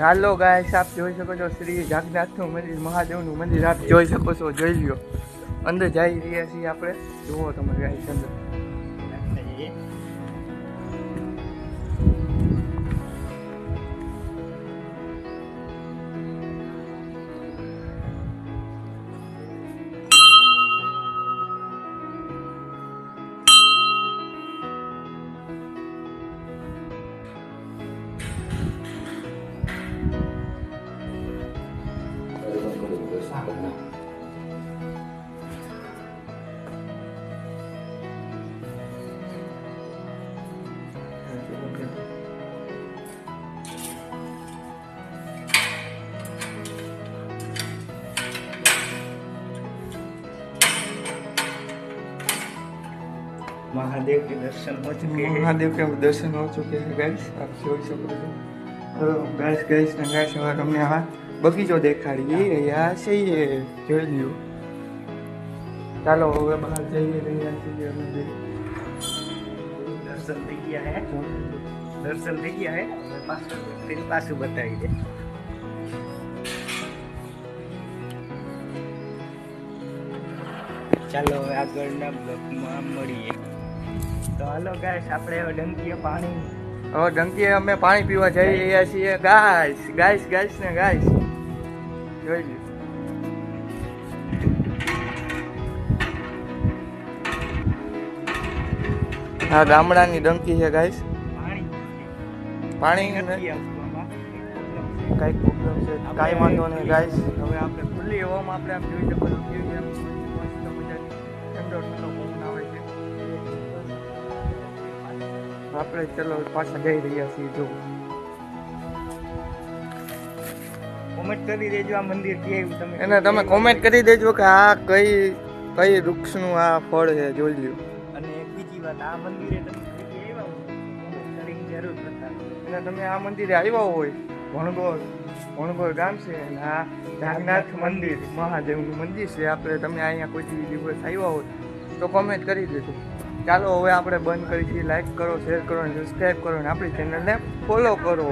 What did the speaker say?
હાલો guys, આપ જોઈ શકો છો શ્રી જાગનાથનું મંદિર, મહાદેવનું મંદિર આપ જોઈ શકો છો. જોઈ લ્યો, અંદર જઈ રહ્યા છીએ આપણે. જુઓ તમે ગાઈસ અંદર. महादेव के दर्शन हो चुके हैं। महादेव के दर्शन हो चुके हैं गाइस, आप જોઈ શકો છો. ગાઈસ ને ગાઈસ હવે તમને આ બગીચો દેખાડીએ. યા છે એ જોઈ લ્યો. ચાલો હવે બહાર જઈએ રહ્યા છીએ અમે. दर्शन થઈ ગયા હે, દર્શન થઈ ગયા હે. પાછું બતાવી દે. ચાલો હવે આગળના બ્લોકમાં મળીએ. તો હાલો ગાઈસ, આપણે હવે ડંકીએ અમે પાણી પીવા જઈ રહ્યા છીએ ગાઈસ. ગાઈસ ને ગાઈસ જોઈ લ્યો. હા, ગામડાની ડંકી છે ગાઈસ. પાણી કઈ પ્રોબ્લેમ છે, કાંઈ વાંધો નહીં ગાઈસ. હવે આપણે ખુલ્લી હવામાં આપણે આમ જોઈ શકો છો કેવી આમ મસ્ત મજાની ઠંડો પવન આવે છે. આપણે ચલો પાછા જઈ રહ્યા છીએ. જો કોમેન્ટ કરી દેજો આ મંદિર કેવું તમે. એને તમે કોમેન્ટ કરી દેજો કે આ કઈ વૃક્ષનું આ ફળ છે. જોઈ લ્યો. અને બીજી વાત, આ મંદિરે તમે આવ્યા હો કોમેન્ટ કરીને જરૂર બતાવો. અને તમે આ મંદિરે આવ્યા હોય, વણગોર ગામ છે અને આ જાગનાથ મંદિર મહાદેવનું મંદિર છે. આપણે તમે અહીંયા કોઈ દિવસ આવ્યા હોય તો કોમેન્ટ કરી દેજો. ચાલો હવે આપણે બંધ કરી છીએ. લાઈક કરો, શેર કરો અને સબસ્ક્રાઈબ કરો અને આપણી ચેનલને ફોલો કરો.